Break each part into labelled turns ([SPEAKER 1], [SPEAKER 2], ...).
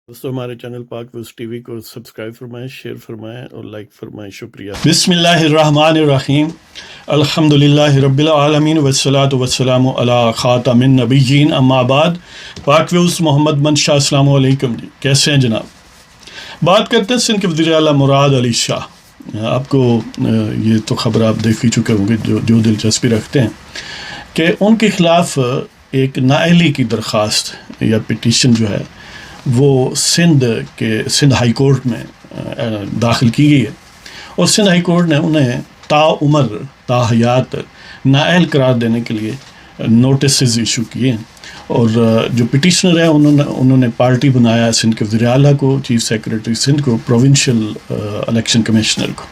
[SPEAKER 1] دوستوں ہمارے چینل پاک ویوز ٹی وی کو سبسکرائب فرمائیں، شیئر فرمائیں اور لائک فرمائیں. شکریہ. بسم اللہ الرحمن الرحیم. الحمدللہ رب العالمین والصلاة والسلام علی خاتم النبیین. اما بعد. پاک ویوز محمد منشا، السلام علیکم. جی کیسے ہیں جناب؟ بات کرتے ہیں سندھ کے وزیر اعلیٰ مراد علی شاہ. آپ کو یہ تو خبر آپ دیکھ ہی چکے ہوں گے جو دلچسپی رکھتے ہیں کہ ان کے خلاف ایک نااہلی کی درخواست یا پٹیشن جو ہے وہ سندھ ہائی کورٹ میں داخل کی گئی ہے، اور سندھ ہائی کورٹ نے انہیں تا حیات نااہل قرار دینے کے لیے نوٹسز ایشو کیے ہیں. اور جو پٹیشنر ہیں انہوں نے پارٹی بنایا سندھ کے وزیر اعلیٰ کو، چیف سیکرٹری سندھ کو، پروونشل الیکشن کمشنر کو.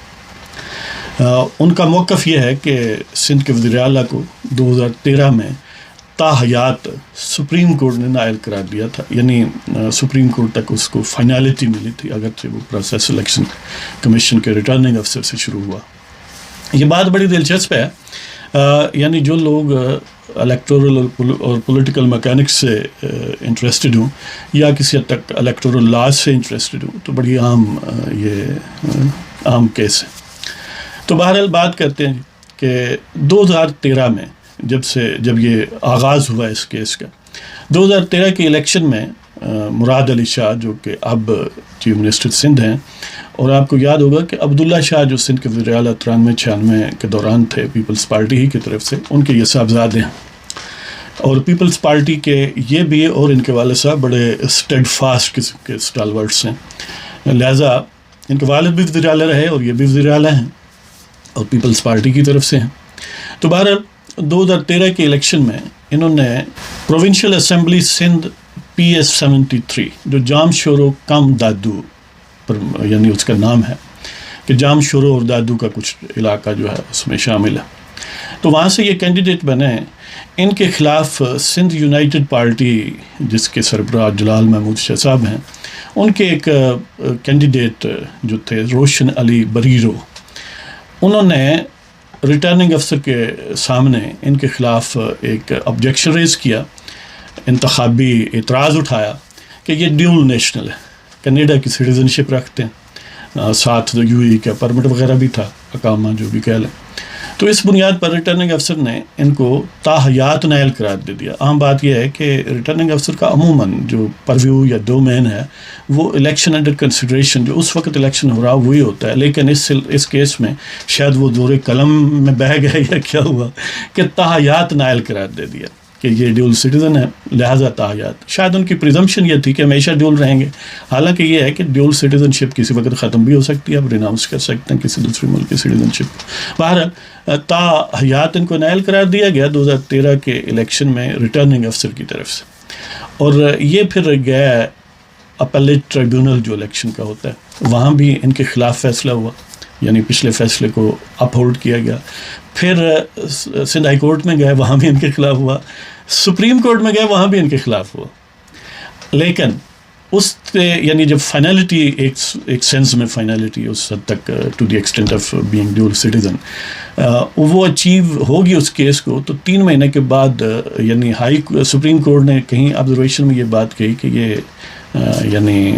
[SPEAKER 1] ان کا موقف یہ ہے کہ سندھ کے وزیر اعلیٰ کو 2013 میں تا حیات سپریم کورٹ نے نااہل قرار دیا تھا، یعنی سپریم کورٹ تک اس کو فائنالٹی ملی تھی، اگرچہ وہ پروسیس الیکشن کمیشن کے ریٹرننگ افسر سے شروع ہوا. یہ بات بڑی دلچسپ ہے. یعنی جو لوگ الیکٹورل اور پولیٹیکل میکینکس سے انٹرسٹڈ ہوں یا کسی حد تک الیکٹورل لاز سے انٹرسٹڈ ہوں تو بڑی عام کیس ہے. تو بہرحال بات کرتے ہیں کہ 2013 میں جب یہ آغاز ہوا اس کیس کا، 2013 کے الیکشن میں مراد علی شاہ جو کہ اب چیف منسٹر سندھ ہیں، اور آپ کو یاد ہوگا کہ عبداللہ شاہ جو سندھ کے وزیر اعلیٰ 93-96 کے دوران تھے پیپلز پارٹی ہی کی طرف سے، ان کے یہ صاحبزادے ہیں. اور پیپلز پارٹی کے یہ بھی اور ان کے والد صاحب بڑے اسٹیڈ فاسٹ قسم کے اسٹالورٹس ہیں، لہٰذا ان کے والد بھی وزیر اعلیٰ رہے اور یہ بھی وزیر اعلیٰ ہیں اور پیپلز پارٹی کی طرف سے ہیں. تو بہرحال 2013 کے الیکشن میں انہوں نے پروونشل اسمبلی سندھ PS 73 جو جام شورو کم دادو پر، یعنی اس کا نام ہے کہ جام شورو اور دادو کا کچھ علاقہ جو ہے اس میں شامل ہے، تو وہاں سے یہ کینڈیڈیٹ بنے. ان کے خلاف سندھ یونائٹڈ پارٹی جس کے سربراہ جلال محمود شاہ صاحب ہیں، ان کے ایک کینڈیڈیٹ جو تھے روشن علی بریرو، انہوں نے ریٹرننگ افسر کے سامنے ان کے خلاف ایک آبجیکشن ریز کیا، انتخابی اعتراض اٹھایا کہ یہ ڈیول نیشنل ہے، کینیڈا کی سٹیزن رکھتے ہیں، ساتھ UAE کا پرمٹ وغیرہ بھی تھا، اقامہ جو بھی کہہ لیں. تو اس بنیاد پر ریٹرننگ افسر نے ان کو تا حیات نااہل قرار دے دیا. عام بات یہ ہے کہ ریٹرننگ افسر کا عموماً جو پرویو یا ڈومین ہے وہ الیکشن انڈر کنسیڈریشن، جو اس وقت الیکشن ہو رہا وہی ہوتا ہے، لیکن اس کیس میں شاید وہ دور قلم میں بہہ گئے یا کیا ہوا کہ تا حیات نااہل قرار دے دیا کہ یہ ڈیول سٹیزن ہے، لہٰذا تا حیات. شاید ان کی پریزمپشن یہ تھی کہ ہمیشہ ڈیول رہیں گے، حالانکہ یہ ہے کہ ڈیول سٹیزن شپ کسی وقت ختم بھی ہو سکتی ہے، آپ ریناؤنس کر سکتے ہیں کسی دوسرے ملک کی سٹیزن شپ. بہرحال تا حیات ان کو نااہل قرار دیا گیا 2013 کے الیکشن میں ریٹرننگ افسر کی طرف سے. اور یہ پھر گیا اپیلیٹ ٹریبیونل جو الیکشن کا ہوتا ہے، وہاں بھی ان کے خلاف فیصلہ ہوا، یعنی پچھلے فیصلے کو اپ ہولڈ کیا گیا. پھر سندھ ہائی کورٹ میں گئے، وہاں بھی ان کے خلاف ہوا، سپریم کورٹ میں گئے، وہاں بھی ان کے خلاف ہوا. لیکن اس یعنی جب فائنلٹی ایک سینس میں فائنلٹی اس حد تک to the extent of being dual citizen وہ اچیو ہوگی اس کیس کو، تو 3 مہینے کے بعد یعنی سپریم کورٹ نے کہیں آبزرویشن میں یہ بات کہی کہ یہ یعنی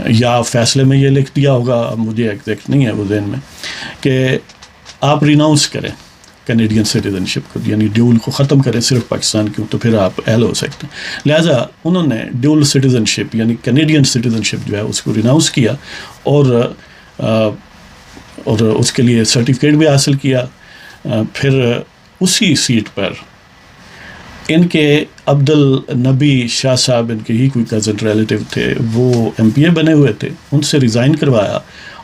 [SPEAKER 1] یا فیصلے میں یہ لکھ دیا ہوگا، مجھے ایگزیکٹ نہیں ہے وہ ذہن میں، کہ آپ ریناؤنس کریں کینیڈین سٹیزن شپ کو، یعنی ڈیول کو ختم کریں صرف پاکستان کی، تو پھر آپ اہل ہو سکتے ہیں. لہٰذا انہوں نے ڈیول سٹیزن شپ یعنی کینیڈین سٹیزن شپ جو ہے اس کو ریناؤنس کیا اور اس کے لیے سرٹیفکیٹ بھی حاصل کیا. پھر اسی سیٹ پر ان کے عبدالنبی شاہ صاحب، ان کے ہی کوئی کزن ریلیٹیو تھے، وہ MPA بنے ہوئے تھے، ان سے ریزائن کروایا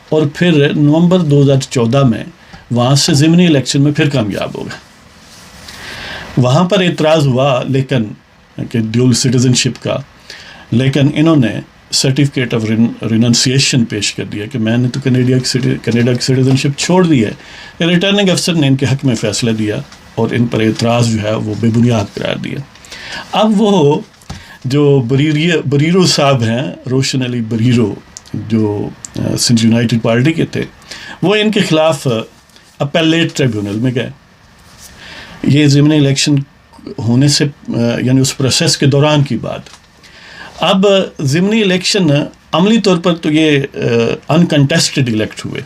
[SPEAKER 1] اور پھر نومبر 2014 میں وہاں سے ضمنی الیکشن میں پھر کامیاب ہو گئے. وہاں پر اعتراض ہوا لیکن کہ ڈیول سٹیزن شپ کا، لیکن انہوں نے سرٹیفکیٹ آف ریننسیشن پیش کر دیا کہ میں نے تو کینیڈا کی سٹیزن شپ چھوڑ دی ہے. ریٹرننگ افسر نے ان کے حق میں فیصلہ دیا اور ان پر اعتراض جو ہے وہ بے بنیاد قرار دیا. اب وہ جو بریرو صاحب ہیں، روشن علی بریرو، جو سندھ یونائٹڈ پارٹی کے تھے، وہ ان کے خلاف اپیلیٹ ٹریبیونل میں گئے. یہ ضمنی الیکشن ہونے سے یعنی اس پروسیس کے دوران کی بات. اب ضمنی الیکشن عملی طور پر تو یہ انکنٹیسٹڈ الیکٹ ہوئے،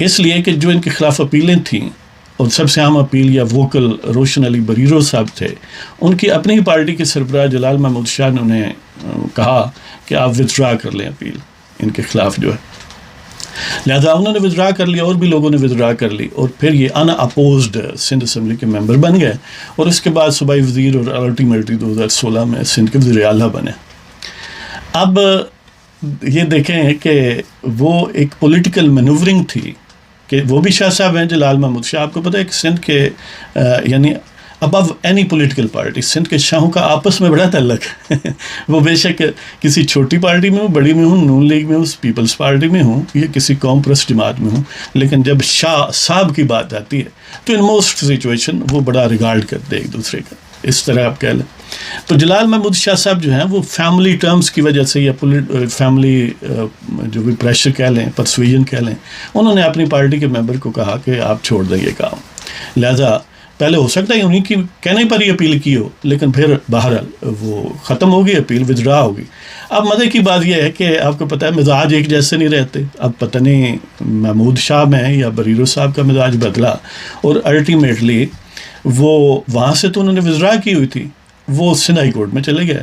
[SPEAKER 1] اس لیے کہ جو ان کے خلاف اپیلیں تھیں، اور سب سے عام اپیل یا ووکل روشن علی بریرو صاحب تھے، ان کی اپنی ہی پارٹی کے سربراہ جلال محمود شاہ نے انہیں کہا کہ آپ ودرا کر لیں اپیل ان کے خلاف جو ہے، لہذا انہوں نے ودرا کر لیا، اور بھی لوگوں نے ودرا کر لی، اور پھر یہ ان اپوزڈ سندھ اسمبلی کے ممبر بن گئے، اور اس کے بعد صوبائی وزیر اور الٹیمیٹلی 2016 میں سندھ کے وزیر اعلیٰ بنے۔ اب یہ دیکھیں کہ وہ ایک پولیٹیکل مینوورنگ تھی کہ وہ بھی شاہ صاحب ہیں جلال محمود شاہ، آپ کو پتہ ہے کہ سندھ کے یعنی above any political party Sindh کے شاہوں کا آپس میں بڑا تعلق ہے وہ بے شک کسی چھوٹی پارٹی میں ہوں، بڑی میں ہوں، نون لیگ میں ہوں، پیپلز پارٹی میں ہوں، یا کسی قوم پرست جماعت میں ہوں، لیکن جب شاہ صاحب کی بات آتی ہے تو ان موسٹ سچویشن وہ بڑا ریگارڈ کرتے ہیں ایک دوسرے کا، اس طرح آپ کہہ لیں۔ تو جلال محمود شاہ صاحب جو ہیں وہ فیملی ٹرمز کی وجہ سے یا فیملی جو بھی پریشر کہہ لیں، پرسویژن کہہ لیں، انہوں نے اپنی پارٹی کے ممبر کو کہا کہ آپ چھوڑ دیں یہ کام، لہذا پہلے ہو سکتا ہے انہیں کی کہنے پر ہی اپیل کی ہو، لیکن پھر بہرحال وہ ختم ہوگی، اپیل ودرا ہوگی۔ اب مزے کی بات یہ ہے کہ آپ کو پتہ ہے مزاج ایک جیسے نہیں رہتے، اب پتہ نہیں محمود شاہ میں یا بریرو صاحب کا مزاج بدلا، اور الٹیمیٹلی وہ وہاں سے تو انہوں نے ودرا کی ہوئی تھی، وہ سندھ ہائی کورٹ میں چلے گئے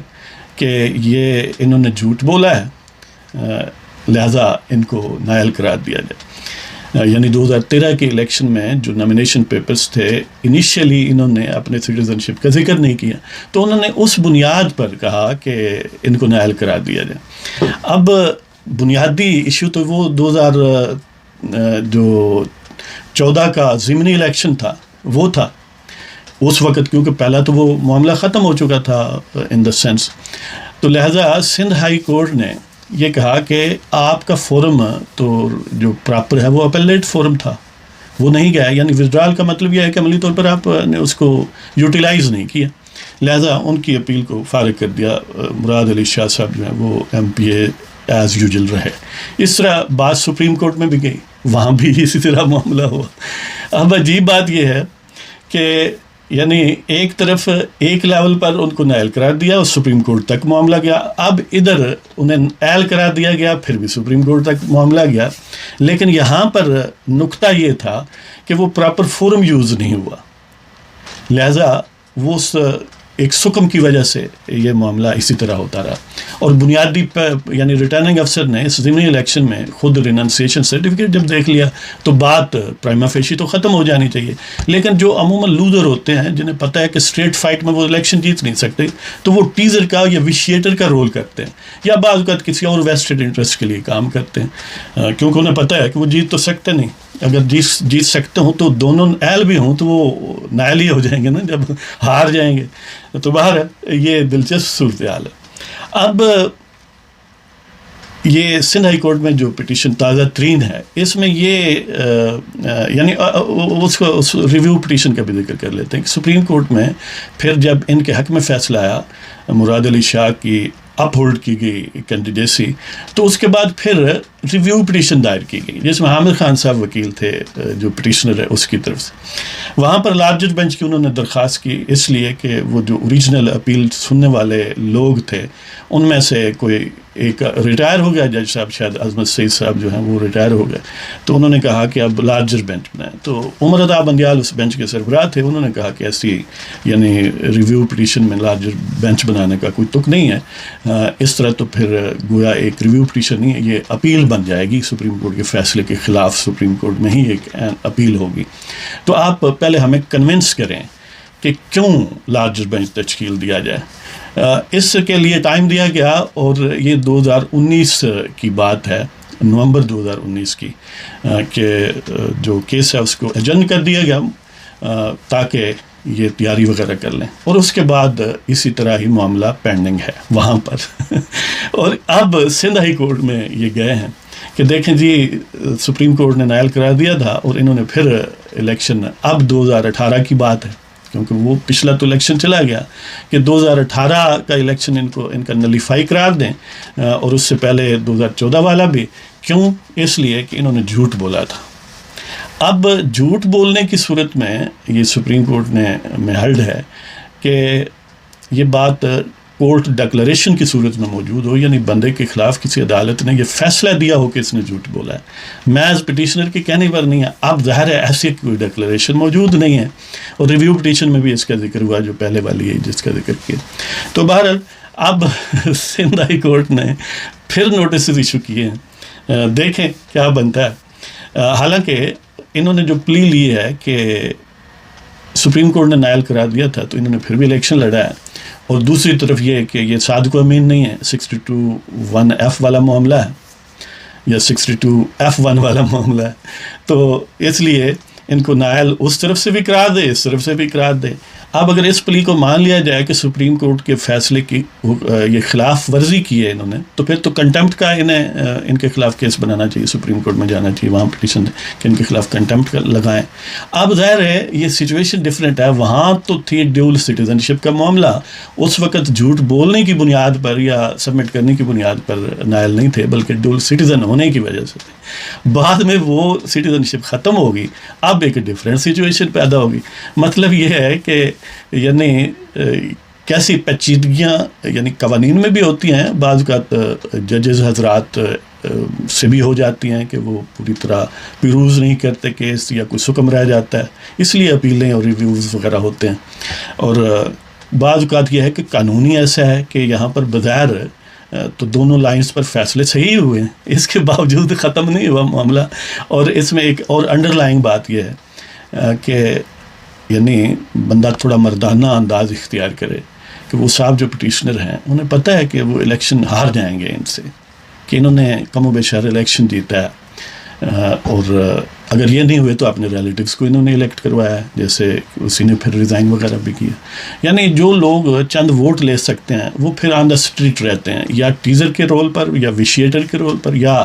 [SPEAKER 1] کہ یہ انہوں نے جھوٹ بولا ہے، لہذا ان کو نائل قرار دیا جائے۔ یعنی 2013 کے الیکشن میں جو نامینیشن پیپرز تھے، انیشیلی انہوں نے اپنے سٹیزن شپ کا ذکر نہیں کیا، تو انہوں نے اس بنیاد پر کہا کہ ان کو نائل قرار دیا جائے۔ اب بنیادی ایشو تو وہ 2014 کا ضمنی الیکشن تھا، وہ تھا اس وقت، کیونکہ پہلا تو وہ معاملہ ختم ہو چکا تھا ان دا سینس، تو لہٰذا سندھ ہائی کورٹ نے یہ کہا کہ آپ کا فورم تو جو پراپر ہے وہ اپیلیٹ فورم تھا، وہ نہیں گیا، یعنی ودرال کا مطلب یہ ہے کہ عملی طور پر آپ نے اس کو یوٹیلائز نہیں کیا، لہذا ان کی اپیل کو فارغ کر دیا۔ مراد علی شاہ صاحب جو ہیں وہ ایم پی اے ایز یوزل رہے۔ اس طرح بات سپریم کورٹ میں بھی گئی، وہاں بھی اسی طرح معاملہ ہوا۔ اب عجیب بات یہ ہے کہ یعنی ایک طرف ایک لیول پر ان کو نائل قرار دیا اور سپریم کورٹ تک معاملہ گیا، اب ادھر انہیں نائل قرار دیا گیا، پھر بھی سپریم کورٹ تک معاملہ گیا، لیکن یہاں پر نقطہ یہ تھا کہ وہ پراپر فورم یوز نہیں ہوا، لہذا وہ ایک سکم کی وجہ سے یہ معاملہ اسی طرح ہوتا رہا، اور بنیادی یعنی ریٹرننگ افسر نے اس ضمنی الیکشن میں خود ریننسیشن سرٹیفکیٹ جب دیکھ لیا تو بات پرائما فیشی تو ختم ہو جانی چاہیے، لیکن جو عموماً لوزر ہوتے ہیں جنہیں پتہ ہے کہ اسٹریٹ فائٹ میں وہ الیکشن جیت نہیں سکتے، تو وہ ٹیزر کا یا ویشیٹر کا رول کرتے ہیں، یا بعض اوقات کسی اور ویسٹڈ انٹرسٹ کے لیے کام کرتے ہیں، کیونکہ انہیں پتہ ہے کہ وہ جیت تو سکتے نہیں، اگر جیت سکتے ہوں تو دونوں اہل بھی ہوں تو وہ نائل ہی ہو جائیں گے نا جب ہار جائیں گے، تو باہر یہ دلچسپ صورتحال ہے۔ اب یہ سندھ ہائی کورٹ میں جو پٹیشن تازہ ترین ہے، اس میں یہ یعنی اس ریویو پٹیشن کا بھی ذکر کر لیتے ہیں کہ سپریم کورٹ میں پھر جب ان کے حق میں فیصلہ آیا، مراد علی شاہ کی اپ ہولڈ کی گئی کینڈیڈیسی، تو اس کے بعد پھر ریویو پٹیشن دائر کی گئی جس میں عامر خان صاحب وکیل تھے جو پٹیشنر ہے اس کی طرف سے، وہاں پر لارجر بینچ کی انہوں نے درخواست کی، اس لیے کہ وہ جو اوریجنل اپیل سننے والے لوگ تھے ان میں سے کوئی ایک ریٹائر ہو گیا، جج صاحب شاید عظمت سعید صاحب جو ہیں وہ ریٹائر ہو گئے، تو انہوں نے کہا کہ اب لارجر بینچ بنائیں، تو عمر رضا بندیال اس بینچ کے سربراہ تھے، انہوں نے کہا کہ ایسی یعنی ریویو پٹیشن میں لارجر بینچ بنانے کا کوئی تک نہیں ہے، اس طرح تو پھر گویا ایک ریویو پٹیشن نہیں ہے، یہ اپیل بن جائے گی سپریم کورٹ کے فیصلے کے خلاف، سپریم کورٹ میں ہی ایک اپیل ہوگی، تو آپ پہلے ہمیں کنونس کریں کہ کیوں لارجر بینچ تشکیل دیا جائے۔ اس کے لیے ٹائم دیا گیا، اور یہ 2019 کی بات ہے، نومبر 2019 کی، کہ جو کیس ہے اس کو ایجنڈ کر دیا گیا تاکہ یہ تیاری وغیرہ کر لیں، اور اس کے بعد اسی طرح ہی معاملہ پینڈنگ ہے وہاں پر اور اب سندھ ہائی کورٹ میں یہ گئے ہیں کہ دیکھیں جی سپریم کورٹ نے نائل قرار دیا تھا، اور انہوں نے پھر الیکشن اب 2018 کی بات ہے، کیونکہ وہ پچھلا تو الیکشن چلا گیا، کہ 2018 کا الیکشن ان کا نلیفائی قرار دیں، اور اس سے پہلے 2014 والا بھی، کیوں؟ اس لیے کہ انہوں نے جھوٹ بولا تھا۔ اب جھوٹ بولنے کی صورت میں یہ سپریم کورٹ میں ہلڈ ہے کہ یہ بات کورٹ ڈکلریشن کی صورت میں موجود ہو، یعنی بندے کے خلاف کسی عدالت نے یہ فیصلہ دیا ہو کہ اس نے جھوٹ بولا ہے، محض پٹیشنر کے کہنے پر نہیں ہے. اب ظاہر ہے ایسی کوئی ڈکلریشن موجود نہیں ہے، اور ریویو پٹیشن میں بھی اس کا ذکر ہوا جو پہلے والی ہے جس کا ذکر کیا. تو بہرحال اب سندھ ہائی کورٹ نے پھر نوٹسز ایشو کیے ہیں، دیکھیں کیا بنتا ہے. حالانکہ انہوں نے جو پلی لی ہے کہ سپریم کورٹ نے نائل کرا دیا تھا تو انہوں نے پھر بھی الیکشن لڑا ہے، اور دوسری طرف یہ کہ یہ صادق و امین نہیں ہے، 62(1)(f) والا معاملہ ہے یا 62(f)(1) والا معاملہ ہے. تو اس لیے ان کو نائل اس طرف سے بھی کرا دے، اس طرف سے بھی کرا دے. اب اگر اس پلی کو مان لیا جائے کہ سپریم کورٹ کے فیصلے کی یہ خلاف ورزی کی ہے انہوں نے، تو پھر تو کنٹمپٹ کا انہیں ان کے خلاف کیس بنانا چاہیے، سپریم کورٹ میں جانا چاہیے، وہاں پٹیشن کہ ان کے خلاف کنٹمپٹ لگائیں. اب ظاہر ہے یہ سچویشن ڈفرینٹ ہے، وہاں تو تھی ڈیول سٹیزن شپ کا معاملہ، اس وقت جھوٹ بولنے کی بنیاد پر یا سبمٹ کرنے کی بنیاد پر نائل نہیں تھے بلکہ ڈیول سٹیزن ہونے کی وجہ سے تھے. بعد میں وہ سٹیزن شپ ختم ہوگی، اب ایک ڈفرینٹ سچویشن پیدا ہوگی. مطلب یہ ہے کہ یعنی کیسی پیچیدگیاں یعنی قوانین میں بھی ہوتی ہیں، بعض اوقات ججز حضرات سے بھی ہو جاتی ہیں کہ وہ پوری طرح پیروز نہیں کرتے کیس، یا کوئی حکم رہ جاتا ہے، اس لیے اپیلیں اور ریویوز وغیرہ ہوتے ہیں. اور بعض اوقات یہ ہے کہ قانونی ایسا ہے کہ یہاں پر بظاہر تو دونوں لائنز پر فیصلے صحیح ہوئے ہیں، اس کے باوجود ختم نہیں ہوا معاملہ. اور اس میں ایک اور انڈر لائنگ بات یہ ہے کہ یعنی بندہ تھوڑا مردانہ انداز اختیار کرے کہ وہ صاحب جو پٹیشنر ہیں انہیں پتہ ہے کہ وہ الیکشن ہار جائیں گے ان سے، کہ انہوں نے کم و بیشار الیکشن جیتا ہے، اور اگر یہ نہیں ہوئے تو اپنے ریلیٹیوز کو انہوں نے الیکٹ کروایا ہے، جیسے اسی نے پھر ریزائن وغیرہ بھی کیا. یعنی جو لوگ چند ووٹ لے سکتے ہیں وہ پھر آن دا اسٹریٹ رہتے ہیں، یا ٹیزر کے رول پر یا ویشیٹر کے رول پر، یا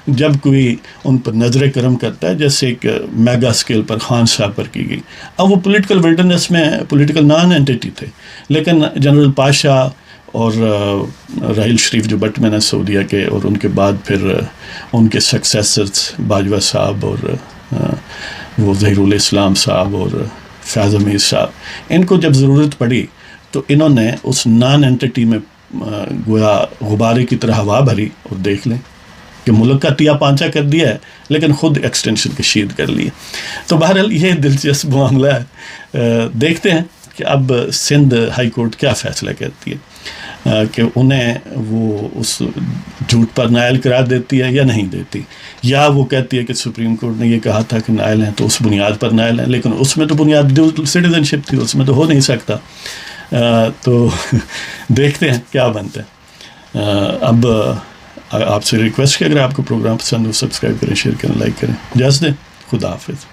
[SPEAKER 1] جب کوئی ان پر نظر کرم کرتا ہے جیسے ایک میگا اسکیل پر خان صاحب پر کی گئی. اب وہ پولیٹیکل ولڈرنس میں پولیٹیکل نان اینٹی تھے، لیکن جنرل پاشا اور راحیل شریف جو بٹ مین سعودیہ کے، اور ان کے بعد پھر ان کے سکسیسرز باجوہ صاحب اور وہ ظہیر الاسلام صاحب اور فیاض حمید صاحب، ان کو جب ضرورت پڑی تو انہوں نے اس نان اینٹی میں گویا غبارے کی طرح ہوا بھری، اور دیکھ لیں کہ ملک کا تیا پانچا کر دیا ہے لیکن خود ایکسٹینشن کشید کر لی. تو بہرحال یہ دلچسپ معاملہ ہے. دیکھتے ہیں کہ اب سندھ ہائی کورٹ کیا فیصلہ کرتی ہے، کہ انہیں وہ اس جھوٹ پر نائل قرار دیتی ہے یا نہیں دیتی، یا وہ کہتی ہے کہ سپریم کورٹ نے یہ کہا تھا کہ نائل ہیں تو اس بنیاد پر نائل ہیں، لیکن اس میں تو بنیاد ڈیول سٹیزن شپ تھی، اس میں تو ہو نہیں سکتا. تو دیکھتے ہیں کیا بنتا ہے. اب آپ سے ریکویسٹ کہ اگر آپ کو پروگرام پسند ہو سبسکرائب کریں، شیئر کریں، لائک کریں. اجازت دیں، خدا حافظ.